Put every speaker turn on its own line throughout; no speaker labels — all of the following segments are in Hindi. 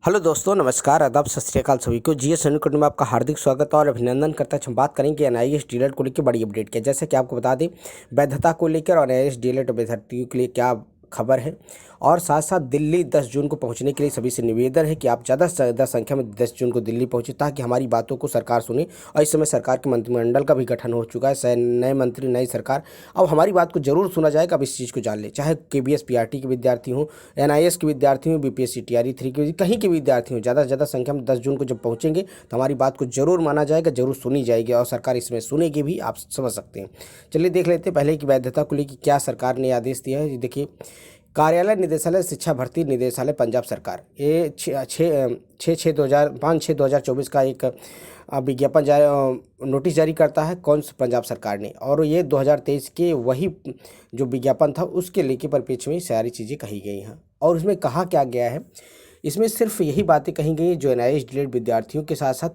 हेलो दोस्तों, नमस्कार, आदाब, सत श्री अकाल सभी को। जीएस न्यूज़ में आपका हार्दिक स्वागत और अभिनंदन करता हम बात करेंगे एनआईएस डीएलएड को लेकर बड़ी अपडेट की। जैसे कि आपको बता दें, वैधता को लेकर और एनआईएस डीएलएड अभ्यर्थियों के लिए क्या खबर है, और साथ साथ दिल्ली 10 जून को पहुंचने के लिए सभी से निवेदन है कि आप ज़्यादा से ज़्यादा संख्या में 10 जून को दिल्ली पहुंचे ताकि हमारी बातों को सरकार सुने। और इस समय सरकार के मंत्रिमंडल का भी गठन हो चुका है, नए मंत्री, नई सरकार। अब हमारी बात को जरूर सुना जाएगा। अब इस चीज़ को जान ले, चाहे केबीएस पीआरटी के विद्यार्थी हों, एनआईएस के विद्यार्थी हों, बीपीएससी टीआरई 3 के कहीं के विद्यार्थी हों, ज़्यादा से ज़्यादा संख्या में 10 जून को जब पहुँचेंगे तो हमारी बात को जरूर माना जाएगा, जरूर सुनी जाएगी और सरकार इसमें सुनेगी भी, आप समझ सकते हैं। चलिए देख लेते हैं पहले की वैधता को लेकर क्या सरकार ने आदेश दिया है। देखिए, कार्यालय निदेशालय शिक्षा भर्ती निदेशालय पंजाब सरकार, ये 5/6/2024 का एक विज्ञापन नोटिस जारी करता है। कौन सा? पंजाब सरकार ने। और ये 2023 के वही जो विज्ञापन था उसके लेके परिप्रेक्ष्य में सारी चीज़ें कही गई हैं। और उसमें कहा क्या गया है, इसमें सिर्फ यही बातें कही गई जो एनआईएस डीएलएड विद्यार्थियों के साथ साथ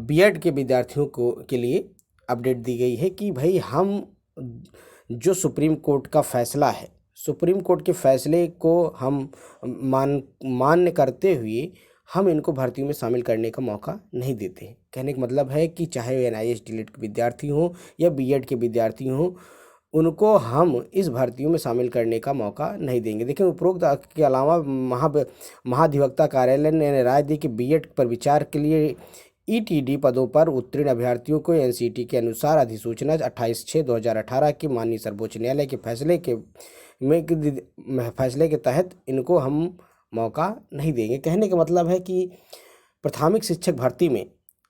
बीएड के विद्यार्थियों के लिए अपडेट दी गई है कि भाई, हम जो सुप्रीम कोर्ट का फैसला है, सुप्रीम कोर्ट के फैसले को हम मान्य करते हुए हम इनको भर्तियों में शामिल करने का मौका नहीं देते हैं। कहने का मतलब है कि चाहे वो एनआईएस डीएलएड के विद्यार्थी हों या बीएड के विद्यार्थी हों, उनको हम इस भर्तियों में शामिल करने का मौका नहीं देंगे। देखिए, उपरोक्त के अलावा महाधिवक्ता कार्यालय ने राय दी कि बीएड पर विचार के लिए ईटीडी पदों पर उत्तीर्ण अभ्यर्थियों को एनसीटी के अनुसार अधिसूचना 28/6/2018 के माननीय सर्वोच्च न्यायालय के फैसले के तहत इनको हम मौका नहीं देंगे। कहने का मतलब है कि प्राथमिक शिक्षक भर्ती में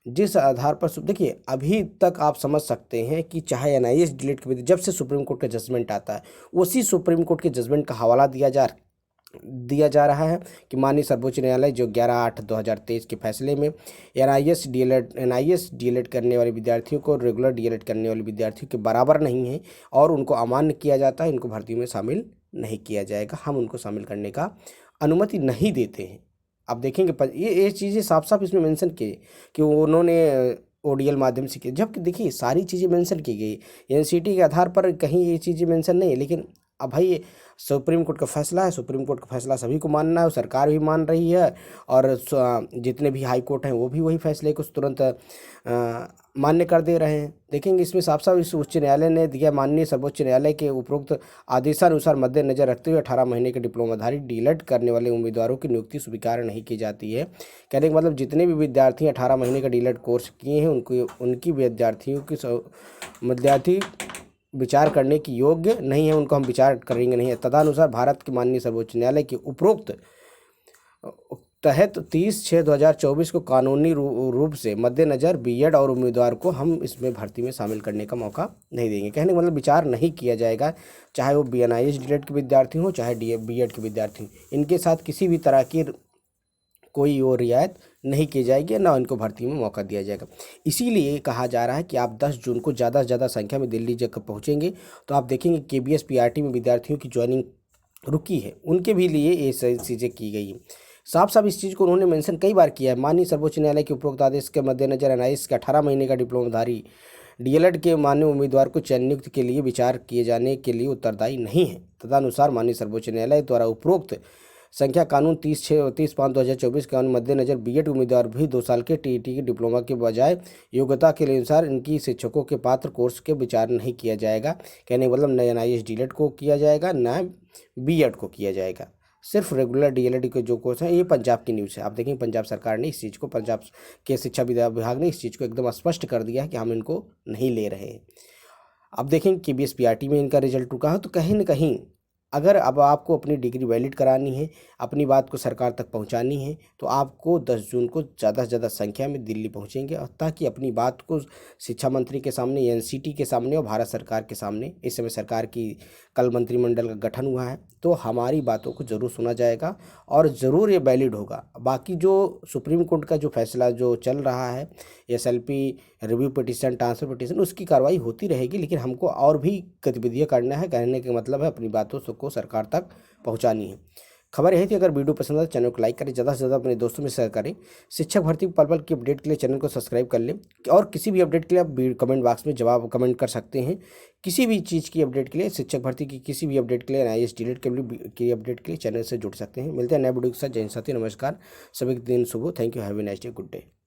जिस आधार पर देखिए, अभी तक आप समझ सकते हैं कि चाहे एनआईएस डीएलएड के, जब से सुप्रीम कोर्ट का जजमेंट आता है उसी सुप्रीम कोर्ट के जजमेंट का हवाला दिया जा रहा है कि माननीय सर्वोच्च न्यायालय जो 11/8/2023 के फैसले में एनआईएस डीएलएड करने वाले विद्यार्थियों को रेगुलर डीएलएड करने वाले विद्यार्थियों के बराबर नहीं है और उनको अमान्य किया जाता है, इनको भर्ती में शामिल नहीं किया जाएगा। हम उनको शामिल करने का अनुमति नहीं देते हैं। अब देखेंगे ये चीज़ें साफ साफ इसमें मेंशन की कि उन्होंने ओडीएल माध्यम से की, जबकि देखिए सारी चीज़ें मेंशन की गई एनसीटी के आधार पर, कहीं ये चीज़ें मेंशन नहीं है। लेकिन अब भाई, सुप्रीम कोर्ट का फैसला है, सुप्रीम कोर्ट का फैसला सभी को मानना है, सरकार भी मान रही है और जितने भी हाई कोर्ट हैं वो भी वही फैसले को तुरंत मान्य कर दे रहे हैं। देखेंगे इसमें साफ साफ इस उच्च न्यायालय ने दिया, माननीय सर्वोच्च न्यायालय के उपरोक्त आदेशानुसार मद्देनजर रखते हुए 18 महीने के डिप्लोमाधारी डीएलएड करने वाले उम्मीदवारों की नियुक्ति स्वीकार नहीं की जाती है। कहने का मतलब, जितने भी विद्यार्थी 18 महीने का डीएलएड कोर्स किए हैं उनकी विद्यार्थी विचार करने की योग्य नहीं है, उनको हम विचार करेंगे नहीं है। तदनुसार भारत के माननीय सर्वोच्च न्यायालय के उपरोक्त तहत 30/6/2024 को कानूनी रूप से मद्देनजर बीएड और उम्मीदवार को हम इसमें भर्ती में शामिल करने का मौका नहीं देंगे। कहने का मतलब, विचार नहीं किया जाएगा, चाहे वो एनआईएस डीएलएड के विद्यार्थी हों चाहे बीएड के विद्यार्थी हों, इनके साथ किसी भी तरह की कोई वो रियायत नहीं की जाएगी, ना इनको भर्ती में मौका दिया जाएगा। इसीलिए कहा जा रहा है कि आप 10 जून को ज़्यादा से ज़्यादा संख्या में दिल्ली जब पहुँचेंगे तो आप देखेंगे केबीएस पीआरटी में विद्यार्थियों की ज्वाइनिंग रुकी है, उनके भी लिए ये सारी चीज़ें की गई हैं। साफ साफ इस चीज़ को उन्होंने मेंशन कई बार किया है। माननीय सर्वोच्च न्यायालय के उपरोक्त आदेश के मद्देनजर एनआईएस के 18 महीने का डिप्लोमाधारी डीएलएड के मान्य उम्मीदवार को चयन नियुक्त के लिए विचार किए जाने के लिए उत्तरदायी नहीं है। तदनुसार माननीय सर्वोच्च न्यायालय द्वारा उपरोक्त संख्या कानून 30/5/2024 के मद्देनजर बीएड उम्मीदवार भी 2 साल के टीईटी के डिप्लोमा के बजाय योग्यता के अनुसार इनकी शिक्षकों के पात्र कोर्स के विचार नहीं किया जाएगा। कहने का मतलब, न एनआईएस डीएलएड को किया जाएगा न बीएड को किया जाएगा, सिर्फ रेगुलर डीएलएड के जो कोर्स हैं। ये पंजाब की न्यूज़ है। आप देखेंगे पंजाब सरकार ने इस चीज़ को, पंजाब के शिक्षा विभाग ने इस चीज़ को एकदम स्पष्ट कर दिया है कि हम इनको नहीं ले रहे हैं। अब देखेंगे केबीएस पीआरटी में इनका रिजल्ट रुका है, तो कहीं ना कहीं अगर अब आपको अपनी डिग्री वैलिड करानी है, अपनी बात को सरकार तक पहुंचानी है, तो आपको 10 जून को ज़्यादा से ज़्यादा संख्या में दिल्ली पहुंचेंगे और ताकि अपनी बात को शिक्षा मंत्री के सामने, एनसीटी के सामने और भारत सरकार के सामने, इस समय सरकार की कल मंत्रिमंडल का गठन हुआ है, तो हमारी बातों को ज़रूर सुना जाएगा और ज़रूर ये वैलिड होगा। बाकी जो सुप्रीम कोर्ट का जो फैसला जो चल रहा है, SLP, review petition, transfer petition, उसकी कार्रवाई होती रहेगी, लेकिन हमको और भी गतिविधियाँ करना है। कहने का मतलब है, अपनी बातों को सरकार तक पहुंचानी है। खबर यही थी। अगर वीडियो पसंद आए चैनल को लाइक करें, ज़्यादा से ज़्यादा अपने दोस्तों में शेयर करें। शिक्षक भर्ती पल पल की अपडेट के लिए चैनल को सब्सक्राइब कर लें, और किसी भी अपडेट के लिए आप कमेंट बॉक्स में जवाब कमेंट कर सकते हैं। किसी भी चीज़ की अपडेट के लिए, शिक्षक भर्ती की किसी भी अपडेट के लिए, NIS डिलीट की अपडेट के लिए चैनल से जुड़ सकते हैं। मिलते हैं नए वीडियो के साथ। जय हिंद साथी, नमस्कार, सभी दिन शुभ हो। Thank you, have a nice day, good day.